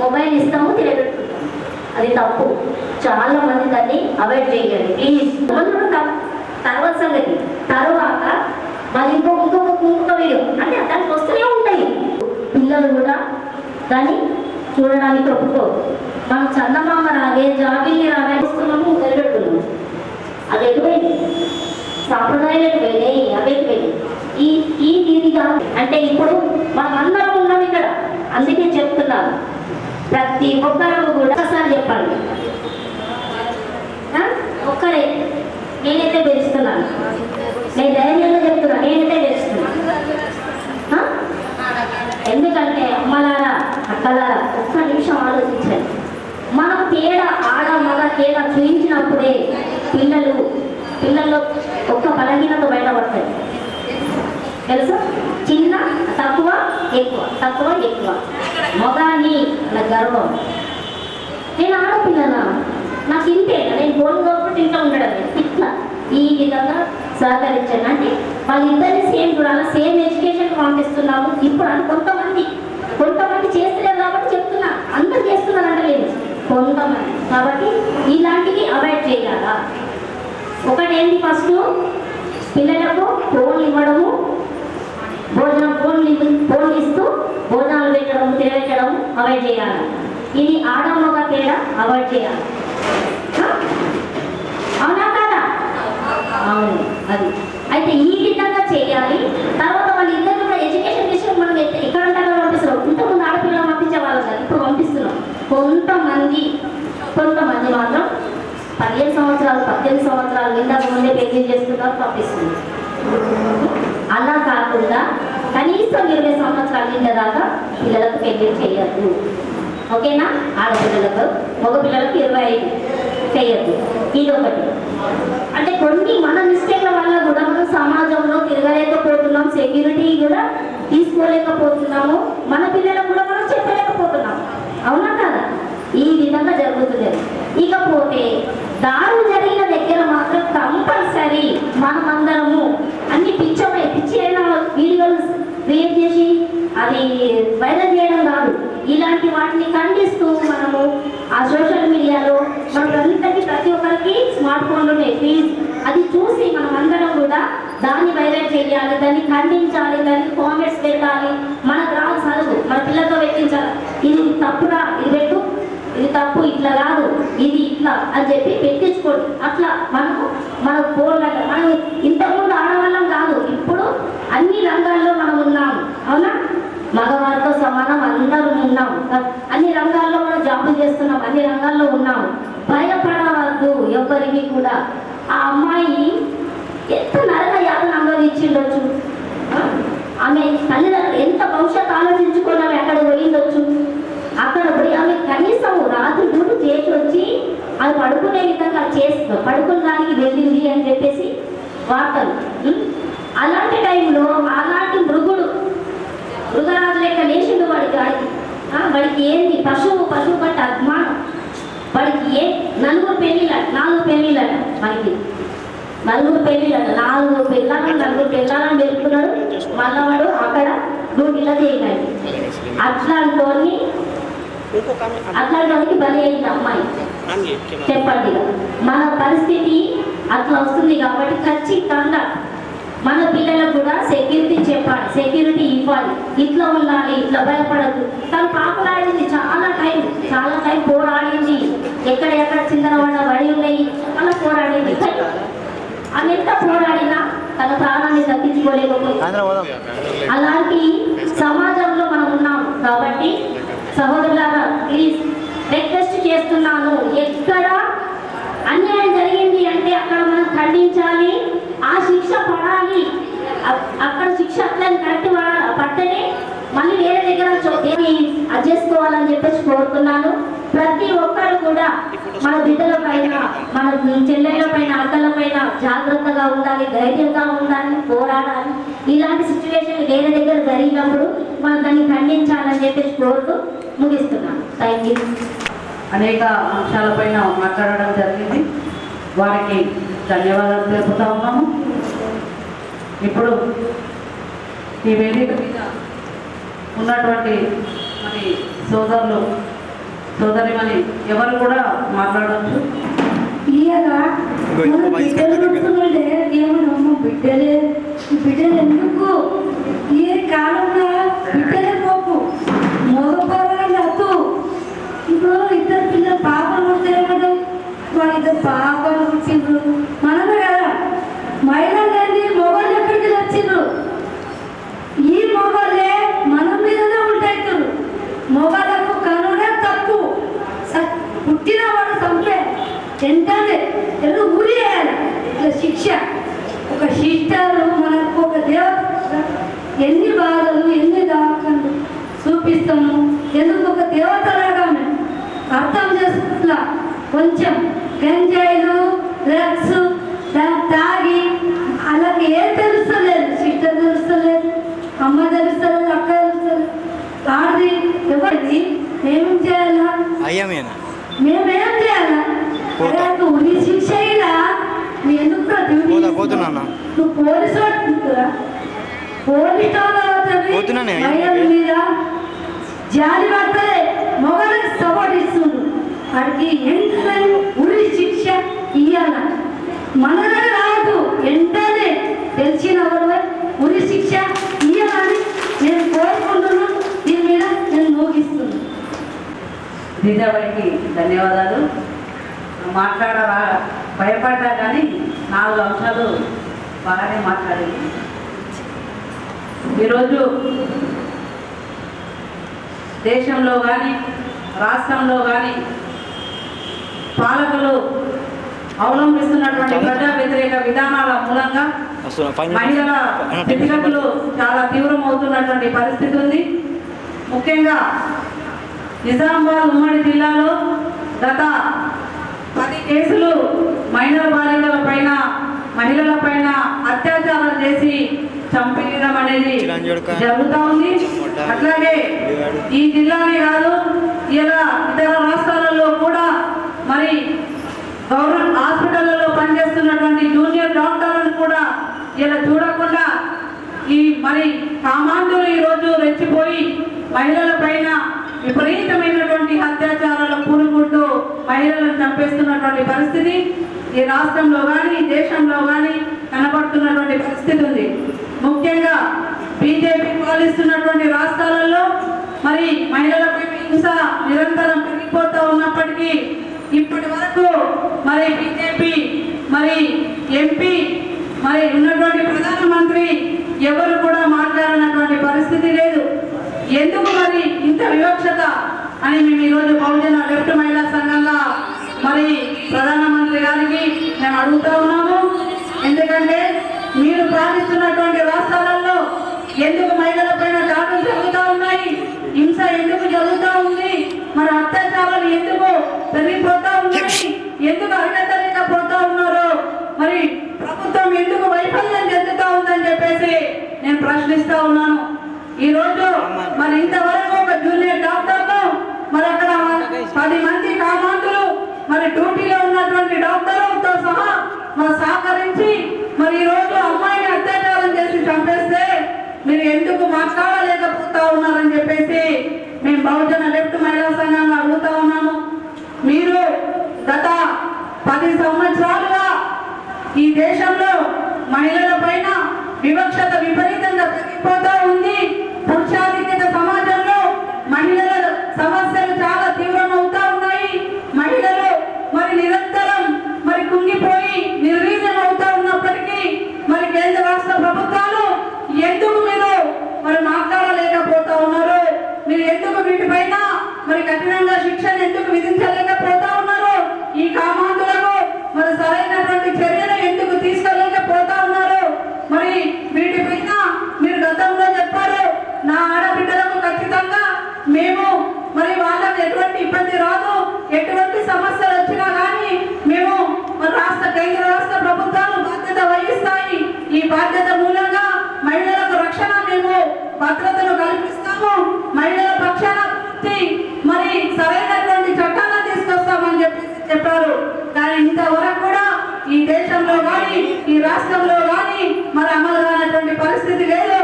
Mobile ఇస్తాము, తిరగబెట్టుకుంటాము. అది తప్పు. చాలా మంది దాన్ని అవాయిడ్ చేయాలి ప్లీజ్. తర్వాత సంగతి తర్వాత మరి ఇంకొక వీడియో అంటే దానికి వస్తూనే ఉంటాయి. పిల్లలు కూడా దాన్ని చూడడానికి ఒప్పుకోరు. మనం చందమామ రాగే జాబిల్ని రావేస్తున్నాము, నిలబెడుతున్నాము. అది ఎటువైంది? సాంప్రదాయాలు ఎటువైనాయి, అవి ఎటువైనాయి. ఇది కాదు అంటే ఇప్పుడు మనం అందరం ఉన్నాం ఇక్కడ. అందుకే చెప్తున్నాను, ప్రతి ఒక్కరు కూడా ఒకసారి చెప్పండి. ఒక్కరే నేనైతే పెంచుతున్నాను, నేను ధైర్యంగా చెప్తున్నా, నేనైతే పెంచుతున్నాను. ఎందుకంటే అమ్మలారా అక్కలారా ఒక్క నిమిషం ఆలోచించండి. మనం తేడా ఆడ మగ తేడా చూపించినప్పుడే పిల్లల్లో ఒక్క బలహీనత బయటపడతాయి. తెలుసా? చిన్న తక్కువ ఎక్కువ, తక్కువ ఎక్కువ, మగాని నా గర్వం. నేను ఆడపిల్లనా, నాకు ఇంతే, నేను గోల్ గోపుడు ఇంట్లో ఉండడం ఇట్లా ఈ విధంగా సహకరించాను. అంటే వాళ్ళిద్దరిని సేమ్ చూడాలి, సేమ్ ఎడ్యుకేషన్ పంపిస్తున్నాము. ఇప్పుడు అని కొంతమంది చేస్తలేదు కాబట్టి చెప్తున్నా, అందరూ చేస్తున్నారు అంటలేదు, కొంతమంది. కాబట్టి ఇలాంటివి అవాయిడ్ చేయాలా. ఒకటేంటి, ఫస్ట్ పిల్లలకు ఫోన్లు ఇవ్వడము, ఫోన్లు ఇస్తూ భోజనాలు పెట్టడం, తినబెట్టడం అవాయిడ్ చేయాలి. ఇది ఆడమగ తేడా అవాయిడ్ చేయాలి. అవునా కదా? అవును. అది అయితే ఈ విధంగా చేయాలి. తర్వాత వాళ్ళిద్దరు కూడా ఎడ్యుకేషన్ విషయం మనం ఎక్కడ ఉంటారో పంపిస్తున్నాం. ఇంతకుముందు ఆడపిల్లలు పంపించే వాళ్ళు కాదు, ఇప్పుడు పంపిస్తున్నాం. కొంతమంది మాత్రం 15 సంవత్సరాలు 18 సంవత్సరాలు ఇంతకు ముందే పెళ్లి చేస్తున్నారు, పంపిస్తున్నారు. అలా కాకుండా కనీసం 20 సంవత్సరాల నిండేదాకా పిల్లలకు పెళ్లి చేయొద్దు. ఓకేనా? ఆడపిల్లలకు, మగపిల్లలకు 25 చేయొద్దు. ఇది ఒకటి. అంటే కొన్ని మన మిస్టేక్ల వల్ల కూడా మనం సమాజంలో తిరగలేకపోతున్నాం, సెక్యూరిటీ కూడా తీసుకోలేకపోతున్నాము, మన పిల్లలకు కూడా మనం చెప్పలేకపోతున్నాం. అవునా కదా? ఈ విధంగా జరుగుతుంది. ఇకపోతే దారులు జరిగిన దగ్గర మాత్రం కంపల్సరీ మనమందరము అన్ని పిచ్చి అయిన వీడియోలు క్రియేట్ చేసి అది వైరల్ చేయడం కాదు, ఇలాంటి వాటిని ఖండిస్తూ మనము ఆ సోషల్ మీడియాలో మనకందరికీ ప్రతి ఒక్కరికి స్మార్ట్ ఫోన్లు ఉన్నాయి. ప్లీజ్ అది చూసి మనం అందరం కూడా దాన్ని వైరల్ చేయాలి, దాన్ని ఖండించాలి, దానికి కామెంట్స్ పెట్టాలి. మనకు రాదు చదువు, మన పిల్లలతో పెట్టించాలి. ఇది తప్పురా, ఇది పెట్టు, ఇది తప్పు, ఇట్లా కాదు, ఇది ఇట్లా అని చెప్పి పెట్టించుకోండి. అట్లా మన ఫోన్ల మనం ఇంతకుముందు ఆడవాళ్ళం కాదు, ఇప్పుడు అన్ని రంగాల్లో మనం ఉన్నాము. అవునా? మగవారితో సమానం అందరూ ఉన్నాము. అన్ని రంగాల్లో మనం జాబులు చేస్తున్నాం, అన్ని రంగాల్లో ఉన్నాము. భయపడవద్దు ఎవరికి కూడా. ఆ అమ్మాయి ఎంత నరక యాతన అనుభవించిండొచ్చు, ఆమె తల్లిదండ్రులు ఎంత భవిష్యత్తు ఆలోచించుకొని ఆమె అక్కడ పోయిండొచ్చు. అక్కడ పోయి ఆమె కనీసం రాత్రి గుడి చేసి వచ్చి అది పడుకునే విధంగా చేస్తూ పడుకున్న దానికి వెళ్ళింది అని చెప్పేసి వార్తలు. అలాంటి టైంలో అలాంటి మృగరాజు లెక్క లేచిండు వాడికి ఏంది పశువు కంటే అభిమానం. వాడికి 4 పెళ్ళిళ్ళట మనకి 4 పెళ్ళిళ్ళట, 4 పిల్లలను పెట్టుకున్నాడు. మళ్ళా వాడు అక్కడ డ్యూటీలో చేయగలి. అట్లాంటి బలి అయింది అమ్మాయి. చెప్పండి, మన పరిస్థితి అట్లా వస్తుంది. కాబట్టి ఖచ్చితంగా మన పిల్లలకు కూడా సెక్యూరిటీ చెప్పాలి, సెక్యూరిటీ ఇవ్వాలి. ఇట్లా ఉండాలి, ఇట్లా భయపడద్దు. తను పాపలాడింది, చాలా టైం పోరాడింది. ఎక్కడ చిందరవాడ వడి ఉన్నాయి అలా పోరాడింది. ఆమె ఎంత పోరాడినా తన ప్రాణాన్ని దక్కించుకోలేకపోయింది. అలాంటి సమాజంలో మనం ఉన్నాము. కాబట్టి సహోదరులారా, ప్లీజ్ రిక్వెస్ట్ చేస్తున్నాను, ఎక్కడ అన్యాయం జరిగింది అంటే అక్కడ మనం ఖండించాలి, ఆ శిక్ష పడాలి. అక్కడ శిక్ష అట్లని కరెక్ట్ పట్టనే మళ్ళీ వేరే దగ్గర అది చేసుకోవాలని చెప్పేసి కోరుతున్నాను. ప్రతి ఒక్కరు కూడా మన బిడ్డల పైన, మన చెల్లెళ్ళ పైన, అక్కల పైన జాగ్రత్తగా ఉండాలి, ధైర్యంగా ఉండాలి, పోరాడాలి. ఇలాంటి సిచ్యువేషన్ వేరే దగ్గర జరిగినప్పుడు మనం దాన్ని ఖండించాలని చెప్పేసి కోరుతూ ముగిస్తున్నాను. Thank you. అనేక అంశాలపైన మాట్లాడడం జరిగింది, వారికి ధన్యవాదాలు తెలుపుతా ఉన్నాము. ఇప్పుడు ఈ వేదిక మీద ఉన్నటువంటి మరి సోదరులు సోదరిమణి ఎవరు కూడా మాట్లాడవచ్చు. ఇయ్యగా మనం బిడ్డలు పుడుతుండే ఏమన్నా బిడ్డలే బిడ్డలు ఎందుకు ఈ కాలంలో బిడ్డలే పోపు మగపరాలు అత్తు. ఇప్పుడు ఇద్దరు పిల్లలు పాపలు పుట్టారు, వాళ్ళు ఇద్దరు పాపలు పుట్టిండ్రు. మనమే కదా మహిళలు మొగలు ఎక్కడికి వచ్చిండ్రు. ఈ మొగలే మన మీదనే ఉంటాయితురు. మొగలకు కనుడే తప్పు. పుట్టిన వాడు చంపే వెంటనే ఎల్లు ఉరి వేయాలి. ఇట్లా శిక్ష. ఒక సిస్టరు మనకు ఒక దేవత ఎన్ని బాధలు ఎన్ని దాఖలు చూపిస్తాము. ఎందుకు ఒక దేవతలాగా మేము అర్థం చేసుకుంటా. కొంచెం గంజాయిలు డ్రగ్స్ తాగి అలాగే ఏం తెలుస్తలేదు. సిస్టర్ తెలుస్తలేదు, అమ్మ తెలుస్తలేదు, అక్క తెలుస్తలేదు. ఆడది ఎవరిది మేమేం చేయాలా? మేమేం చేయాలా? ఉరి శిక్ష అయినా నువ్వు ఎందుకు నువ్వు పోలీసు వాడుతుందా? పోలీసు మహిళల మీద జాలి పడతాయి. మొగలకు సపోర్ట్ ఇస్తుంది. వాడికి వెంటనే ఉరి శిక్ష ఇయ్యాల. మననే రాదు, వెంటనే తెలిసిన వారు ఉరి శిక్ష ఇయ్యాలని నేను కోరుకుంటున్నాను. దీని మీద నేను ముగిస్తున్నాను. దిశాబాయికి ధన్యవాదాలు. మాట్లాడరా భయపడ్డా కానీ 4 అంశాలు బాగానే మాట్లాడింది. ఈరోజు దేశంలో కానీ రాష్ట్రంలో కానీ పాలకులు అవలంబిస్తున్నటువంటి ప్రజా వ్యతిరేక విధానాల మూలంగా మహిళల స్థితిగతులు చాలా తీవ్రమవుతున్నటువంటి పరిస్థితి ఉంది. ముఖ్యంగా నిజామాబాద్ ఉమ్మడి జిల్లాలో గత 10 కేసులు మైనర్ బాలికల పైన మహిళల పైన అత్యాచారం చేసి చంపేయడం అనేది జరుగుతూ ఉంది. అట్లాగే ఈ జిల్లానే కాదు, ఇలా ఇతర రాష్ట్రాలలో కూడా మరి గవర్నమెంట్ హాస్పిటళ్లలో పనిచేస్తున్నటువంటి జూనియర్ డాక్టర్లను కూడా ఇలా చూడకుండా ఈ మరి కామాంధులు ఈరోజు రెచ్చిపోయి మహిళల పైన విపరీతమైనటువంటి అత్యాచారాల పూనుకుంటూ మహిళలను చంపేస్తున్నటువంటి పరిస్థితి ఈ రాష్ట్రంలో కానీ దేశంలో కానీ కనబడుతున్నటువంటి పరిస్థితి ఉంది. ముఖ్యంగా బీజేపీ పాలిస్తున్నటువంటి రాష్ట్రాలలో మరి మహిళలపై హింస నిరంతరం పెరిగిపోతూ ఉన్నప్పటికీ ఇప్పటి వరకు మరి బీజేపీ మరి ఎంపీ మరి ఉన్నటువంటి ప్రధానమంత్రి ఎవరు కూడా మాట్లాడినటువంటి పరిస్థితి లేదు. ఎందుకు మరి ఇంత వివక్షత అని మేము ఈరోజు బహుజన లెఫ్ట్ మహిళా సంఘంగా మరి ప్రధానమంత్రి గారికి మేము అడుగుతా ఉన్నాము. ఎందుకంటే మీరు పాలిస్తున్నటువంటి రాష్ట్రాలలో ఎందుకు మహిళల పైన దాడులు జరుగుతూ ఉన్నాయి, హింస ఎందుకు జరుగుతూ ఉంది, మరి అత్యాచారాలు ఎందుకు పెరిగిపోతూ ఉన్నాయి, ఎందుకు అరికట్టలేకపోతా ఉన్నారు, మరి ప్రభుత్వం ఎందుకు వైఫల్యం చెందుతూ ఉందని చెప్పేసి నేను ప్రశ్నిస్తా ఉన్నాను. ఈ రోజు మరి ఇంతవరకు ఒక జూనియర్ డాక్టర్లు మరి అక్కడ 10 మంది కామాంధులు మరి డ్యూటీలో ఉన్నటువంటి డాక్టర్లతో సహా మరి సహకరించి మరి ఈ రోజు అమ్మాయిని అత్యాచారం చేసి చంపేస్తే మీరు ఎందుకు మాట్లాడలేకపోతా ఉన్నారని చెప్పేసి మేము బహుజన లెఫ్ట్ మహిళా సంఘంగా అడుగుతా ఉన్నాము. మీరు గత 10 సంవత్సరాలుగా ఈ దేశంలో మహిళల పైన వివక్షత విపరీతంగా పెరిగిపోతూ ఉంది. పురుషాధిక్యత సమాజంలో మహిళల సమస్యలు చాలా తీవ్రమవుతా ఉన్నాయి. మహిళలు మరి నిరంతరం మరి కుంగిపోయి నిర్వీర్యం అవుతా ఉన్నప్పటికీ మరి కేంద్ర రాష్ట్ర ప్రభుత్వాలు ఎందుకు మీరు మరి మాట్లాడలేకపోతా ఉన్నారు? మీరు ఎందుకు వీటిపైన మరి కఠినంగా శిక్షణ ఎందుకు విధించలేకపోతా ఉన్నారు? ఈ కామాంధులకు మరి సరైనటువంటి చర్యలు ఎందుకు తీసుకోలేకపోతా ఉన్నారు? మరి వీటిపైన మీరు గతంలో చెప్పారు, నా ఆడబిడ్డలకు ఖచ్చితంగా మేము మరి వాళ్ళకి ఎటువంటి ఇబ్బంది రాదు, ఎటువంటి సమస్యలు వచ్చినా కానీ మేము కేంద్ర రాష్ట్ర ప్రభుత్వాలు బాధ్యత వహిస్తాయి. ఈ బాధ్యత మూలంగా మహిళలకు రక్షణ మేము భద్రతను కల్పిస్తాము, మహిళల పక్షాన మరి సరైనటువంటి చట్టాలను తీసుకొస్తామని చెప్పారు. కానీ ఇంతవరకు కూడా ఈ దేశంలో కానీ ఈ రాష్ట్రంలో కానీ మరి అమలు కానటువంటి పరిస్థితి లేదు.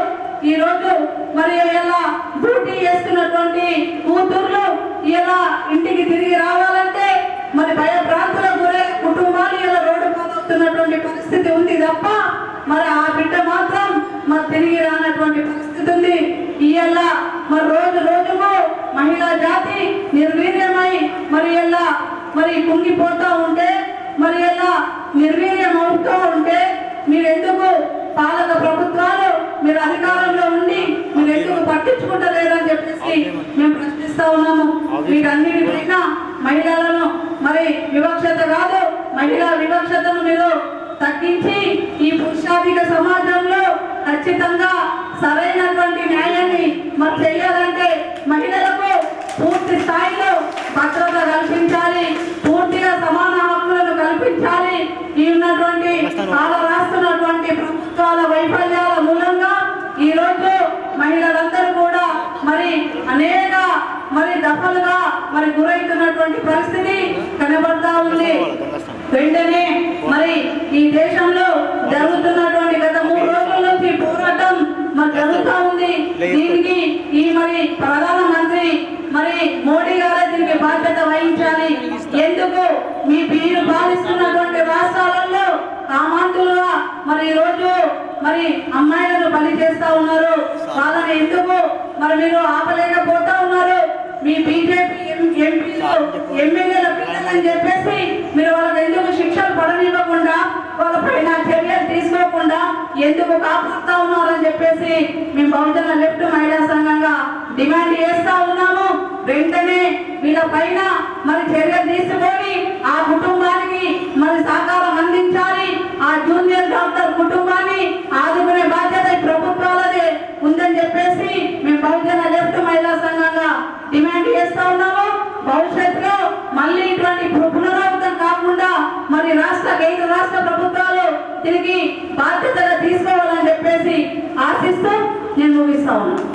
ఈ రోజు మరి ఇలా డ్యూటీ చేస్తున్నటువంటి కూతుర్లు ఇలా ఇంటికి ఇంటికి తిరిగి రావాలంటే మరి భయభ్రాంతులకు గురై కుటుంబాలు ఇలా రోడ్డు పాలవుతున్నటువంటి పరిస్థితి ఉంది తప్ప మరి ఆ బిడ్డ మాత్రం మరి తిరిగి రానటువంటి పరిస్థితి ఉంది. ఇవాళ మరి రోజు రోజుకు మహిళా జాతి నిర్వీర్యమై మరి ఇలా మరి కుంగిపోతూ ఉంటే మరి ఇలా నిర్వీర్యం అవుతూ ఉంటే మీరెందుకు పాలక ప్రభుత్వాలు మీరు అధికారంలో ఉండి మీరు ఎందుకు పట్టించుకుంటలేరని చెప్పేసి మేము ప్రశ్నిస్తా ఉన్నాము. వీటన్నిటిపైన మహిళలను మరి వివక్షత కాదు, మహిళా వివక్షతను మీరు తగ్గించి ఈ పురుషాధిక సమాజంలో ఖచ్చితంగా సరైనటువంటి న్యాయాన్ని మరి చేయాలంటే మహిళలకు పూర్తి స్థాయిలో భద్రత కల్పించాలి, పూర్తిగా సమాన హక్కులను కల్పించాలి. ఈ ఉన్నటువంటి రాస్తున్నటువంటి ప్రభుత్వాల వైఫల్యాల మూలంగా ఈ రోజు మహిళలందరూ కూడా మరి అనేక మరి దఫలుగా మరి గురైతున్నటువంటి పరిస్థితి కనబడతా ఉంది. వెంటనే మరి ఈ దేశంలో జరుగుతున్నటువంటి గత 3 రోజుల నుంచి పోరాటం మరి జరుగుతూ ఉంది. దీనికి ఈ మరి ప్రధానమంత్రి మరి మోడీ గారే దీనికి బాధ్యత వహించాలి. ఎందుకు మీరు పాలిస్తున్నటువంటి రాష్ట్రాలలో కామాంతులుగా మరి ఈ రోజు మరి అమ్మాయిలను బలి చేస్తా ఉన్నారు. వాళ్ళని ఎందుకు మరి మీరు ఆపలేకపోతా ఉన్నారు? మీ బీజేపీ ఎంపీలు ఎమ్మెల్యేల పిల్లలని చెప్పేసి మీరు వాళ్ళకి ఎందుకు శిక్షలు పడనివ్వకుండా వాళ్ళపైన చర్యలు తీసుకోకుండా ఎందుకు కాపాడుతా ఉన్నారని చెప్పేసి మేము బహుజన లెఫ్ట్ మహిళా సంఘంగా డిమాండ్ చేస్తా ఉన్నాము. వెంటనే వీళ్ళ పైన మరి చర్యలు తీసుకొని ఆ కుటుంబానికి మరి సహకారం అందించాలి. ఆ జూనియర్ డాక్టర్ కుటుంబాన్ని ఆదుకునే బాధ్యత ఈ ప్రభుత్వాలదే ఉందని చెప్పేసి మేము బహుజన లెఫ్ట్ మహిళా సంఘంగా డిమాండ్ చేస్తా ఉన్నాము. భవిష్యత్తులో మళ్ళీ ఇటువంటి పునరావృతం కాకుండా మరి కేంద్ర రాష్ట్ర ప్రభుత్వాలు తిరిగి బాధ్యతగా తీసుకోవాలని చెప్పేసి ఆశిస్తూ నేను ముగిస్తా ఉన్నాను.